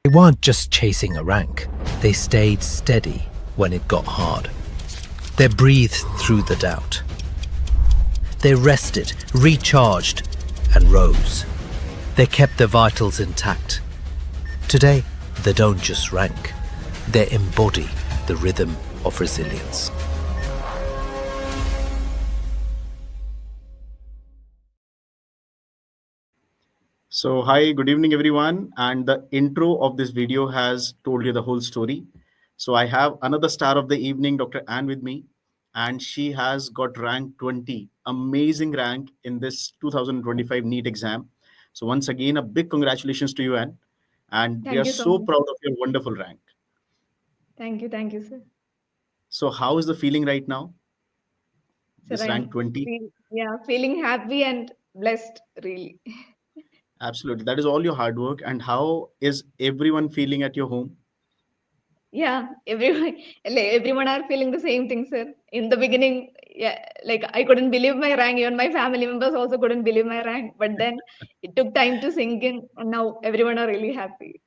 They weren't just chasing a rank, they stayed steady when it got hard. They breathed through the doubt. They rested, recharged, and rose. They kept their vitals intact. Today, they don't just rank, they embody the rhythm of resilience. So hi, good evening everyone. And the intro of this video has told you the whole story. So I have another star of the evening, Dr. Anne with me, and she has got rank 20, amazing rank in this 2025 NEET exam. So once again, a big congratulations to you, Anne. And we Thank are you so so much. proud of your wonderful rank. Thank you, sir. So how is the feeling right now? Sir, This rank 20? feeling happy and blessed, really. Absolutely. That is all your hard work. And how is everyone feeling at your home? Yeah, everyone are feeling the same thing, sir. In the beginning, yeah, like I couldn't believe my rank. Even my family members also couldn't believe my rank. But then it took time to sink in, and now everyone are really happy.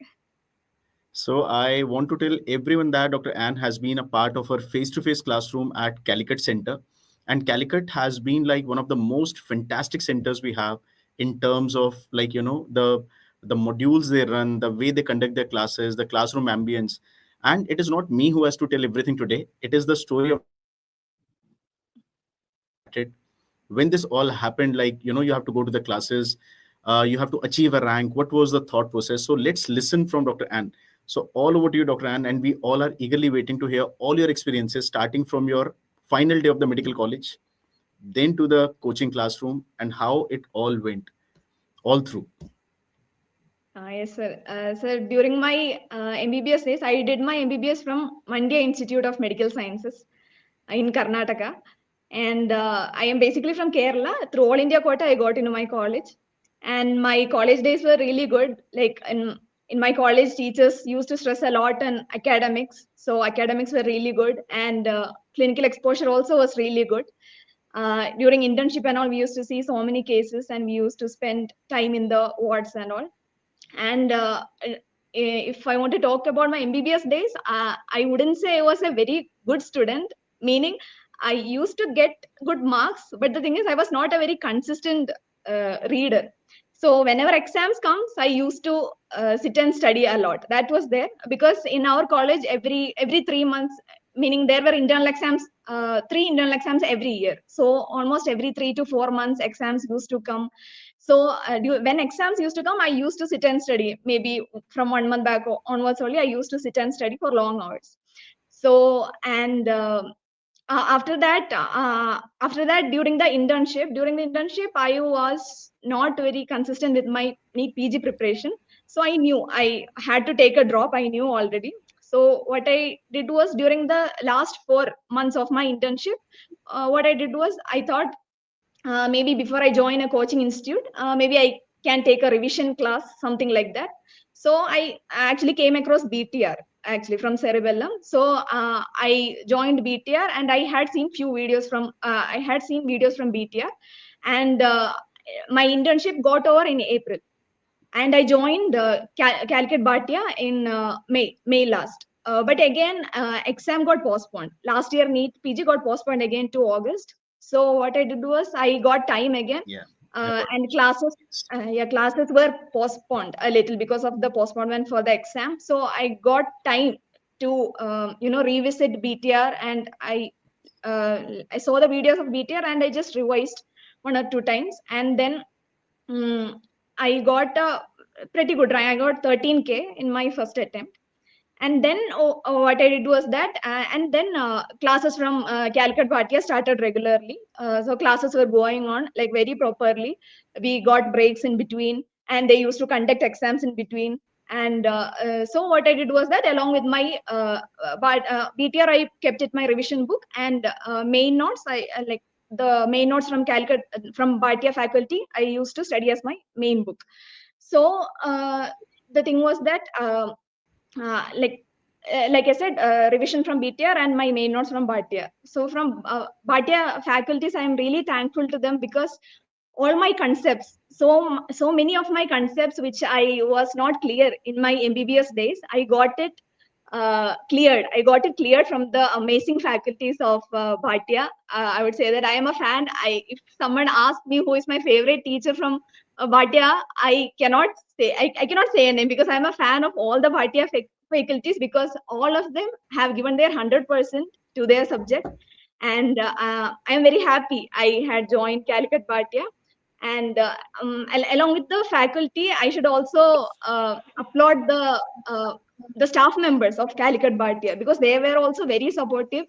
So I want to tell everyone that Dr. Anne has been a part of our face-to-face classroom at Calicut Center. And Calicut has been like one of the most fantastic centers we have in terms of like, the modules they run, the way they conduct their classes, the classroom ambience. And it is not me who has to tell everything today. It is the story of it. When this all happened, like, you have to go to the classes, you have to achieve a rank. What was the thought process? So let's listen from Dr. Anne. So all over to you, Dr. Anne, and we all are eagerly waiting to hear all your experiences, starting from your final day of the medical college, then to the coaching classroom, and how it all went, all through. Yes, sir. Sir, during my MBBS days, I did my MBBS from Mandya Institute of Medical Sciences in Karnataka. And I am basically from Kerala. Through All India quota, I got into my college. And my college days were really good. Like in my college, teachers used to stress a lot on academics. So academics were really good. And clinical exposure also was really good. During internship and all, we used to see so many cases and we used to spend time in the wards and all. And if I want to talk about my MBBS days, I wouldn't say I was a very good student, meaning I used to get good marks, but the thing is, I was not a very consistent reader. So whenever exams comes, I used to sit and study a lot. That was there because in our college, every 3 months, meaning there were internal exams, 3 internal exams every year. So almost every 3 to 4 months, exams used to come. So when exams used to come, I used to sit and study. Maybe from 1 month back onwards only, I used to sit and study for long hours. So and after that, during the internship, I was not very consistent with my NEET PG preparation. So I knew I had to take a drop. I knew already. So what I did was during the last 4 months of my internship, what I did was I thought maybe before I join a coaching institute, maybe I can take a revision class, something like that. So I actually came across BTR actually from Cerebellum. So I joined BTR and I had seen videos from BTR, and my internship got over in April, and I joined Calicut Bhatia in May last. But again, exam got postponed. Last year, NEET PG got postponed again to August. So what I did was I got time again, Yeah. and classes were postponed a little because of the postponement for the exam. So I got time to revisit BTR, and I saw the videos of BTR and I just revised 1 or 2 times, and then I got a pretty good rank. I got 13K in my first attempt. And then what I did was that, and then classes from Calicut Bhatia started regularly. So classes were going on like very properly. We got breaks in between, and they used to conduct exams in between. And so what I did was that, along with my BTR, I kept it my revision book, and main notes. I like the main notes from Calicut from Bhatia faculty. I used to study as my main book. So the thing was that. Like I said, revision from BTR and my main notes from Bhatia. So from Bhatia faculties, I am really thankful to them because all my concepts. So many of my concepts which I was not clear in my MBBS days, I got it cleared. I got it cleared from the amazing faculties of Bhatia. I would say that I am a fan. If someone asks me who is my favorite teacher from Bhatia, I cannot say a name because I'm a fan of all the Bhatia faculties, because all of them have given their 100% to their subject. And I am very happy I had joined Calicut Bhatia. And along with the faculty, I should also applaud the staff members of Calicut Bhatia, because they were also very supportive.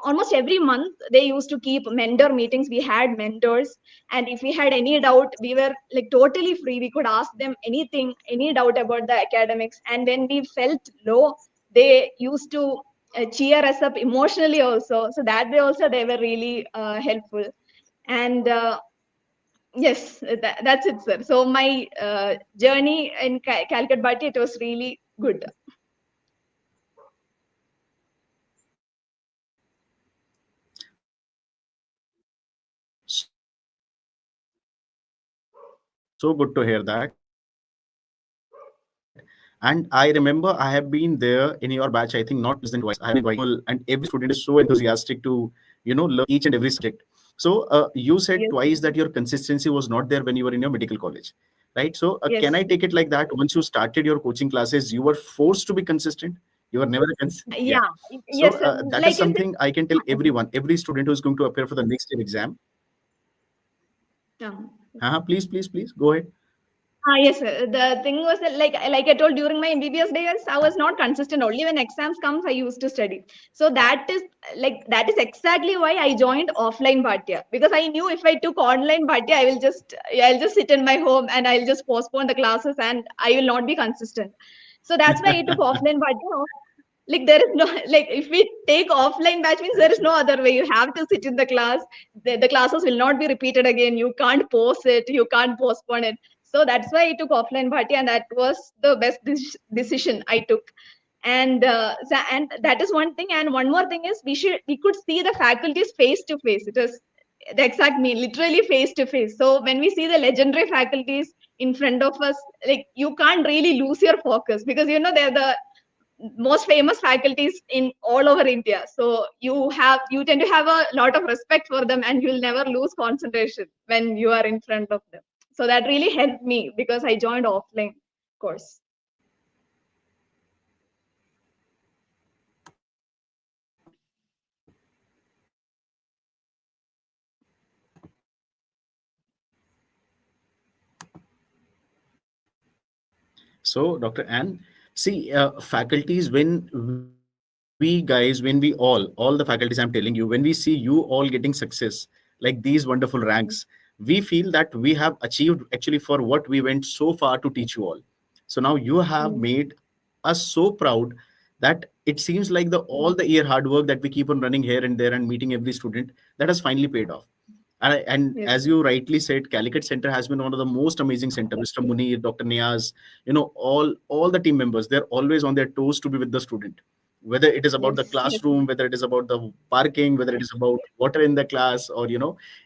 Almost every month they used to keep mentor meetings. We had mentors, and if we had any doubt, we were like totally free. We could ask them anything, any doubt about the academics. And when we felt low, they used to cheer us up emotionally also. So that way also they were really helpful. And yes, that's it, sir. So my journey in Calicut Bhatia, it was really good. So good to hear that. And I remember I have been there in your batch, I think not less than twice. I have been and every student is so enthusiastic to, learn each and every subject. So you said Yes, twice that your consistency was not there when you were in your medical college, right? So yes, can I take it like that? Once you started your coaching classes, you were forced to be consistent. You were never yeah. yeah, So yes, sir. that Like is you said. something I can tell everyone, every student who is going to appear for the next year exam. Yeah. Please go ahead. Yes, sir. The thing was that, like I told, during my MBBS days, I was not consistent. Only when exams comes, I used to study. So that is exactly why I joined offline Bhatia, because I knew if I took online Bhatia, I'll just sit in my home and I'll just postpone the classes and I will not be consistent. So that's why I took offline Bhatia. Like there is no, like if we take offline batch, means there is no other way. You have to sit in the class. The classes will not be repeated again. You can't pause it. You can't postpone it. So that's why I took offline Bhati, and that was the best decision I took. And and that is one thing. And one more thing is we could see the faculties face to face. It was the exact mean, literally face to face. So when we see the legendary faculties in front of us, like you can't really lose your focus, because they're the most famous faculties in all over India. So you tend to have a lot of respect for them, and you'll never lose concentration when you are in front of them. So that really helped me because I joined offline course. So, Dr. Ann, see, faculties, when we all the faculties, I'm telling you, when we see you all getting success, like these wonderful ranks, we feel that we have achieved actually for what we went so far to teach you all. So now you have Mm. made us so proud that it seems like all the year hard work that we keep on running here and there and meeting every student, that has finally paid off. And Yes. as you rightly said, Calicut Center has been one of the most amazing center. Mr. Munir, Dr. Niaz, all the team members, they're always on their toes to be with the student. Whether it is about the Yes. Yes. classroom, whether it is about the parking, whether it is about water in the class, or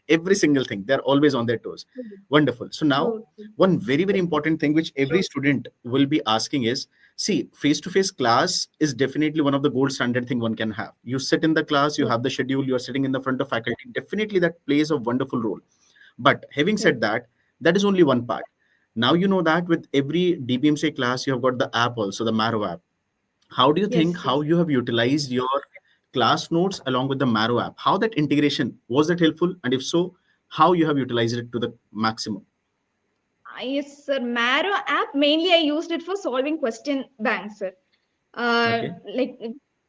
every single thing, they're always on their toes. Wonderful. So now, True. one very, very important thing which every student will be asking is, see, face-to-face class is definitely one of the gold standard thing one can have. You sit in the class, you Yes. have the schedule, you are sitting in the front of faculty. Definitely that plays a wonderful role. But having Yes. said that, that is only one part. Now you know that with every DBMCI class, you have got the app also, the Marrow app. How do you think Yes. how you have utilized your class notes along with the Marrow app? How that integration, was that helpful? And if so, how you have utilized it to the maximum? Yes, sir. Marrow app, mainly I used it for solving question banks, sir. Like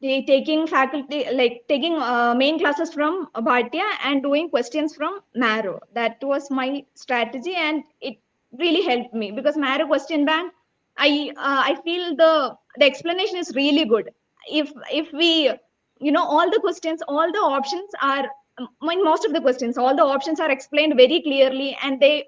taking faculty, like taking main classes from Bhatia and doing questions from Marrow. That was my strategy, and it really helped me because Marrow question bank, I feel the explanation is really good. If we, all the questions, all the options are, in most of the questions, all the options are explained very clearly, and they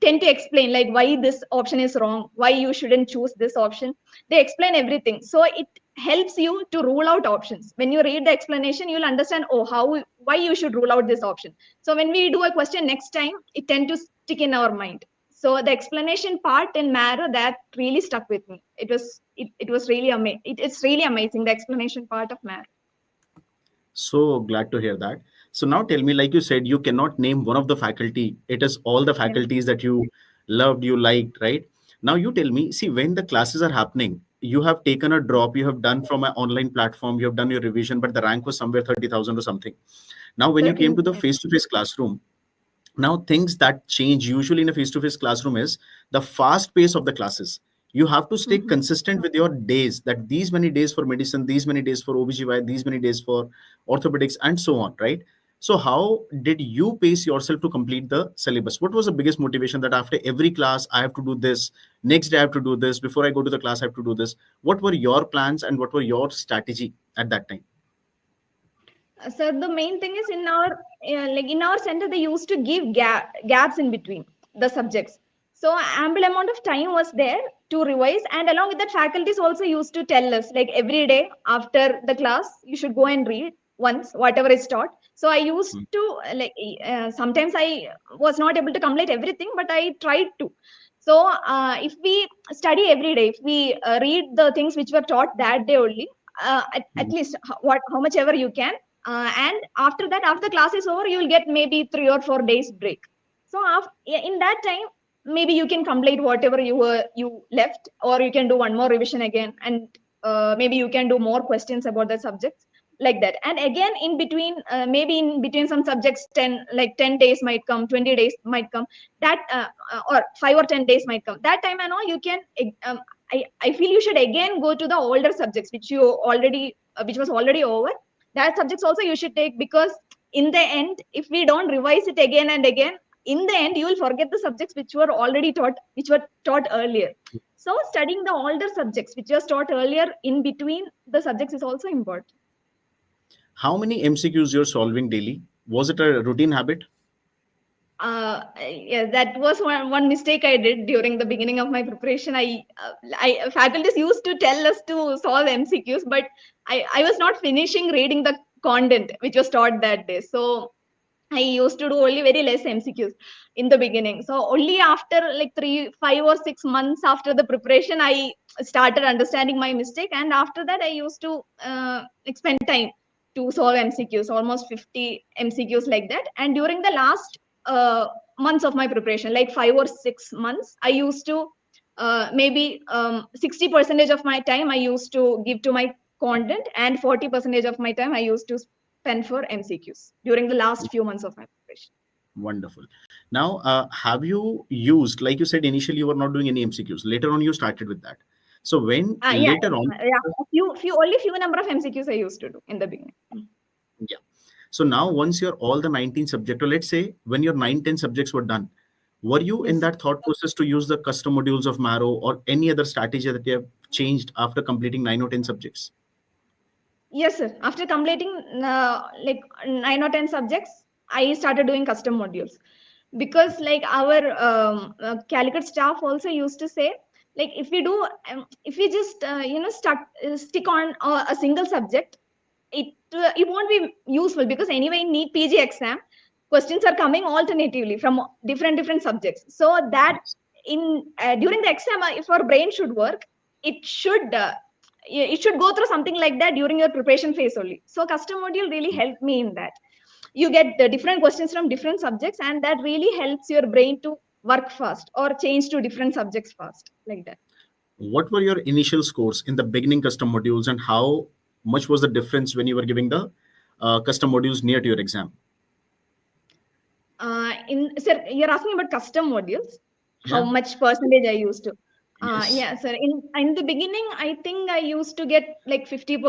tend to explain like why this option is wrong, why you shouldn't choose this option. They explain everything, so it helps you to rule out options. When you read the explanation, you'll understand, why you should rule out this option. So when we do a question next time, it tend to stick in our mind. So the explanation part in Marrow, that really stuck with me. It was really amazing. It's really amazing, the explanation part of Marrow. So glad to hear that. So now tell me, like you said, you cannot name one of the faculty. It is all the faculties that you loved, you liked, right? Now you tell me, see, when the classes are happening, you have taken a drop, you have done from an online platform, you have done your revision, but the rank was somewhere 30,000 or something. Now, when you came to the face-to-face classroom, now things that change usually in a face-to-face classroom is the fast pace of the classes. You have to stay consistent with your days, that these many days for medicine, these many days for OBGY, these many days for orthopedics, and so on, right? So how did you pace yourself to complete the syllabus? What was the biggest motivation that after every class I have to do this, next day I have to do this, before I go to the class I have to do this? What were your plans and what were your strategy at that time? So the main thing is, in our center, they used to give gaps in between the subjects. So ample amount of time was there to revise, and along with that, faculties also used to tell us, like, every day after the class, you should go and read once whatever is taught. So I used to, sometimes I was not able to complete everything, but I tried to. So if we study every day, if we read the things which were taught that day only, at least how much ever you can, and after that, after class is over, you will get maybe 3 or 4 days break. So in that time, maybe you can complete whatever you left, or you can do one more revision again, and maybe you can do more questions about the subjects, like that. And again, in between, maybe in between some subjects, 10 days might come, 20 days might come, that or 5 or 10 days might come. That time and all, you can I feel you should again go to the older subjects which was already over. That subjects also you should take, because in the end, if we don't revise it again and again, in the end, you will forget the subjects which were taught earlier. So studying the older subjects which was taught earlier in between the subjects is also important. How many MCQs you're solving daily? Was it a routine habit? Yeah, that was one mistake I did during the beginning of my preparation. Faculties used to tell us to solve MCQs, but I was not finishing reading the content which was taught that day. So I used to do only very less MCQs in the beginning. So only after like 3, 5 or 6 months after the preparation, I started understanding my mistake. And after that, I used to spend time to solve MCQs, almost 50 MCQs like that. And during the last months of my preparation, like 5 or 6 months, I used to maybe 60% of my time I used to give to my content, and 40% of my time I used to spend for MCQs during the last few months of my preparation. Wonderful. Now, have you used, like you said, initially you were not doing any MCQs. Later on, you started with that. So when later on, few number of MCQs I used to do in the beginning. Yeah. So now once you're all the 19 subjects, or let's say when your 9-10 subjects were done, were you in that thought process to use the custom modules of Marrow or any other strategy that you have changed after completing 9 or 10 subjects? Yes, sir. After completing like 9 or 10 subjects, I started doing custom modules, because like our Calicut staff also used to say, like, if we just stick on a single subject, it won't be useful, because anyway in NEET PG exam, questions are coming alternatively from different subjects. So that during the exam, if our brain should work, it should go through something like that during your preparation phase only. So custom module really helped me in that. You get the different questions from different subjects, and that really helps your brain to work fast or change to different subjects fast, like that. What were your initial scores in the beginning custom modules, and how much was the difference when you were giving the custom modules near to your exam? Sir, you're asking about custom modules, how much percentage I used to. Yes. Yeah, sir. In the beginning, I think I used to get like 50%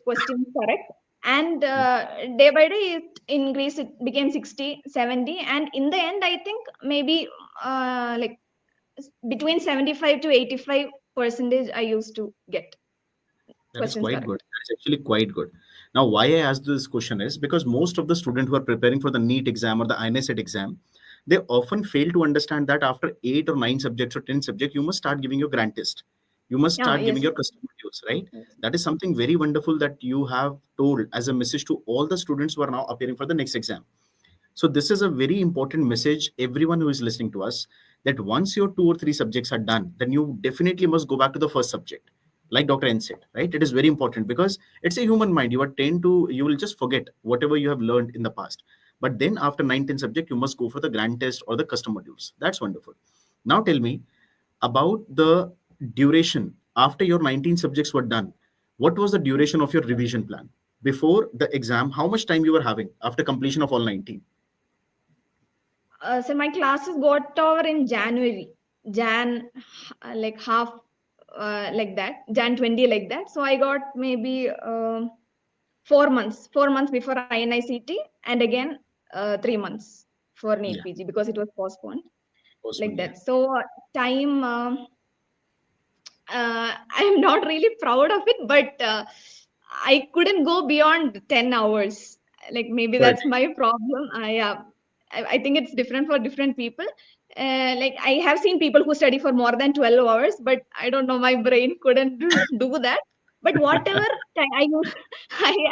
questions correct. And day by day, it increased. It became 60, 70. And in the end, I think maybe like between 75 to 85% I used to get. That is quite good. That is actually quite good. Now, why I asked this question is because most of the students who are preparing for the NEET exam or the INICET exam, they often fail to understand that after 8 or 9 subjects or 10 subjects, you must start giving your grand test. You must Yeah, start giving yes. your customer modules, right? Yes. That is something very wonderful that you have told as a message to all the students who are now appearing for the next exam. So this is a very important message, everyone who is listening to us, that once your 2 or 3 subjects are done, then you definitely must go back to the first subject. Like Dr. N said, right? It is very important because it's a human mind. You will just forget whatever you have learned in the past. But then after 9, 10 subject, you must go for the grand test or the custom modules. That's wonderful. Now tell me about the duration after your 19 subjects were done. What was the duration of your revision plan? Before the exam, how much time you were having after completion of all 19? So my classes got over in January, like half, like that, Jan 20 like that. So I got maybe 4 months before INICT, and again 3 months for NEET Yeah, PG because it was postponed like postponed. Yeah. that. So time, I am not really proud of it, but I couldn't go beyond 10 hours. Like maybe Per that's day. my problem. I think it's different for different people. Like I have seen people who study for more than 12 hours, but I don't know, my brain couldn't do that. But whatever time I used,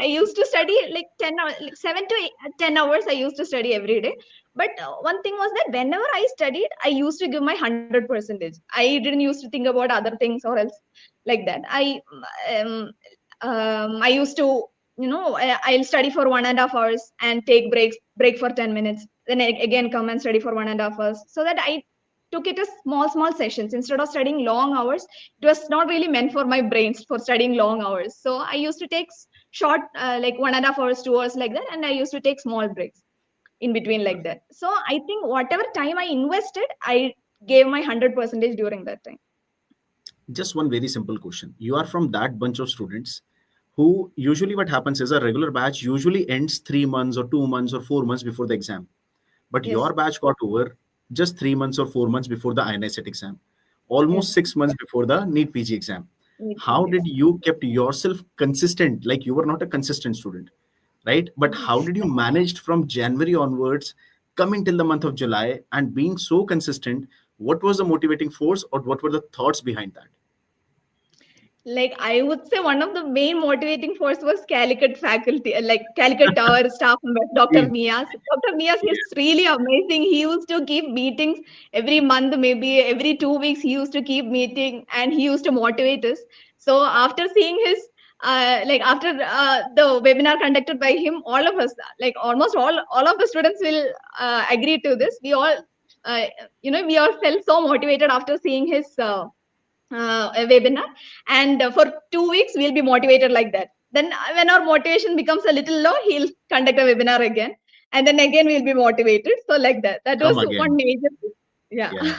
I used to study like 10 hours, like 7 to 10 hours. I used to study every day. But one thing was that whenever I studied, I used to give my 100%. I didn't used to think about other things or else like that. Um, I used to, I'll study for 1.5 hours and take break for 10 minutes, then again come and study for 1.5 hours, so that I took it as small sessions instead of studying long hours. It was not really meant for my brains for studying long hours. So I used to take short, like 1.5 hours, 2 hours like that, and I used to take small breaks in between like that. So I think whatever time I invested, I gave my 100% during that time. Just one very simple question. You are from that bunch of students who usually what happens is a regular batch usually ends 3 months or 2 months or 4 months before the exam. But Yes. your batch got over just 3 months or 4 months before the INICET exam, almost Yes. 6 months before the NEET PG exam. Yes. How did you kept yourself consistent? Like you were not a consistent student, right? But how did you manage from January onwards, coming till the month of July and being so consistent? What was the motivating force or what were the thoughts behind that? Like I would say one of the main motivating force was Calicut faculty, like Calicut our staff member, Dr. Mm. Nias. Dr. Nias is Yeah. really amazing. He used to keep meetings every month, maybe every 2 weeks. He used to keep meeting, and he used to motivate us. So after seeing his, like after the webinar conducted by him, all of us, like almost all of the students will agree to this. We all, uh, we all felt so motivated after seeing his. A webinar, and for 2 weeks we'll be motivated like that. Then when our motivation becomes a little low, he'll conduct a webinar again, and then again we'll be motivated. So like that Come was one again. major thing. Yeah. Yeah.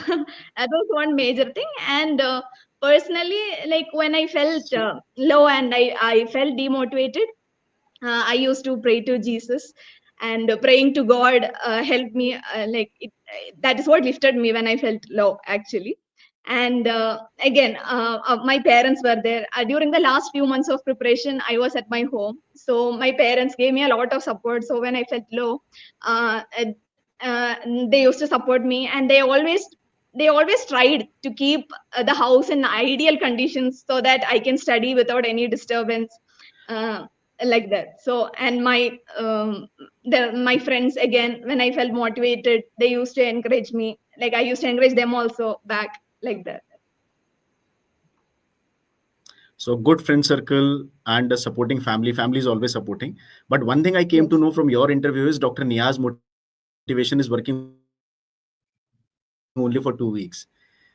That was one major thing. And personally, like when I felt So low and I felt demotivated, I used to pray to Jesus, and praying to God helped me. That is what lifted me when I felt low, actually. And again, my parents were there during the last few months of preparation. I was at my home, so my parents gave me a lot of support. So when I felt low, uh, uh, uh, they used to support me, and they always tried to keep the house in ideal conditions so that I can study without any disturbance. Uh, like that. So, and my friends, again, when I felt motivated, they used to encourage me, like I used to encourage them also back, like that. So good friend circle and a supporting family. Family is always supporting. But one thing I came to Yes. know from your interview is Dr. Niaz motivation is working only for 2 weeks.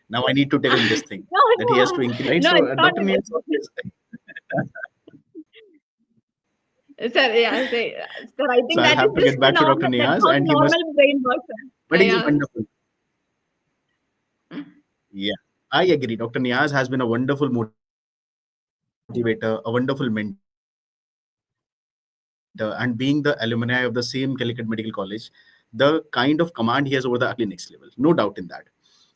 Now I need to tell him this thing that he has to increase it, right? So No, Dr. Niaz no, always no, it's not like that. Sir, yeah, sir, I so think I'll that is have to just get the back to Dr. normal, that's Niaz how and the he must, normal brain works, sir. but he's a Yeah. wonderful. Yeah, I agree. Dr. Niaz has been a wonderful motivator, a wonderful mentor, and being the alumni of the same Calicut Medical College, the kind of command he has over the faculty is next level. No doubt in that.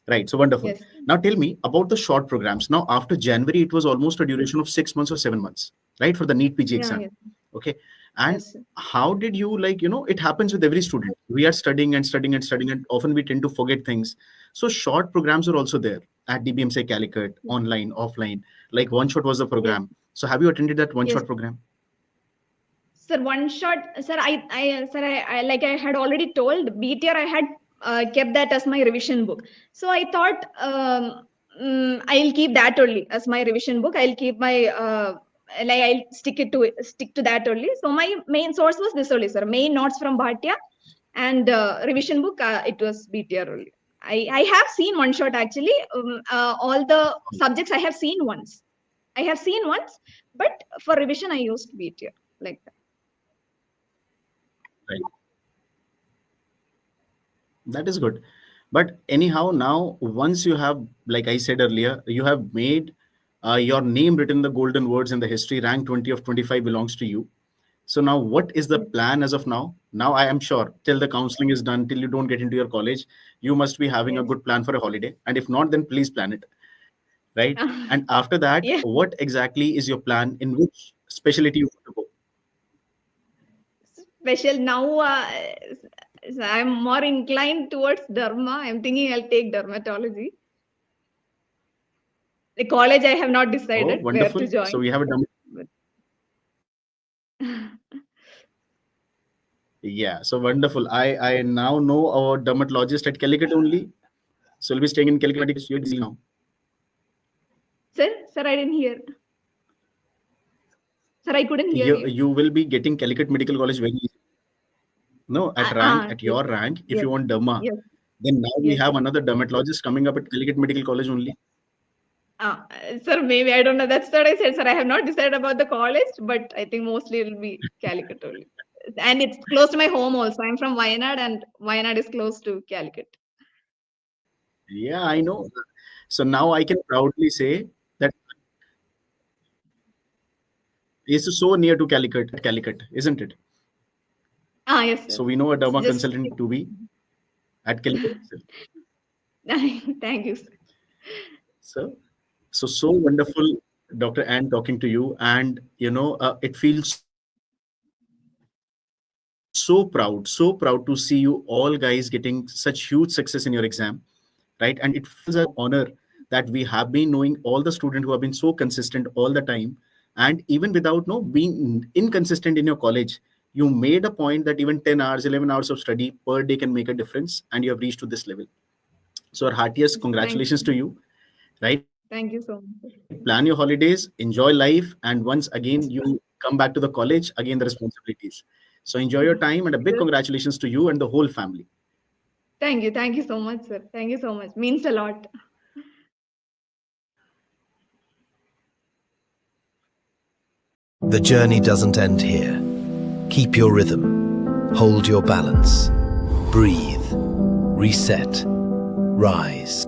Right. So wonderful. Now tell me about the short programs. Now Yes. after January, it was almost a duration of 6 months or 7 months, right, for the NEET PG exam. Okay. And Yeah, yes. how did you it happens with every student. We are studying and studying and studying, and often we tend to forget things. So short programs are also there. at DBMCI Calicut, online, offline. Like one shot was the program. So have you attended that one shot program? Sir, one shot, sir, I like I had already told, BTR, I had kept that as my revision book. So I thought I'll keep that only as my revision book. I'll keep my, I'll stick to that only. So my main source was this only, sir. Main notes from Bhatia and revision book, it was BTR only. I have seen one shot actually. All the subjects I have seen once. But for revision, I used BTR like that. Right. That is good. But anyhow, now once you have, like I said earlier, you have made your name written in the golden words in the history, rank 20 of 25 belongs to you. So now what is the plan as of now? Now I am sure till the counseling is done, till you don't get into your college, you must be having a good plan for a holiday. And if not, then please plan it. Right. And after that, what exactly is your plan? In which specialty you want to go? Special now, I'm more inclined towards derma. I'm thinking I'll take dermatology. The college I have not decided where to join. So we have a yeah, so wonderful. I now know our dermatologist at Calicut only. So we'll be staying in Calicut. You're busy now. Sir, I didn't hear. Sir, I couldn't hear you. You will be getting Calicut Medical College very easy. No, at your rank, if you want derma, then now we have another dermatologist coming up at Calicut Medical College only. Sir, maybe, I don't know. That's what I said, sir. I have not decided about the college, but I think mostly it will be Calicut only. And it's close to my home also. I'm from Wayanad, and Wayanad is close to Calicut. Yeah, I know. So now I can proudly say that it's so near to Calicut, isn't it? Yes, sir. So we know a derma consultant to be at Calicut. Thank you, sir. So wonderful, Dr. Ann, talking to you. And, it feels so proud to see you all guys getting such huge success in your exam, right? And it feels an honor that we have been knowing all the students who have been so consistent all the time. And even without being inconsistent in your college, you made a point that even 10 hours, 11 hours of study per day can make a difference. And you have reached to this level. So our heartiest congratulations to you, right? Thank you so much. Plan your holidays, enjoy life. And once again, you come back to the college, again, the responsibilities. So enjoy your time, and a big congratulations to you and the whole family. Thank you. Thank you so much, sir. Thank you so much. Means a lot. The journey doesn't end here. Keep your rhythm. Hold your balance. Breathe. Reset. Rise.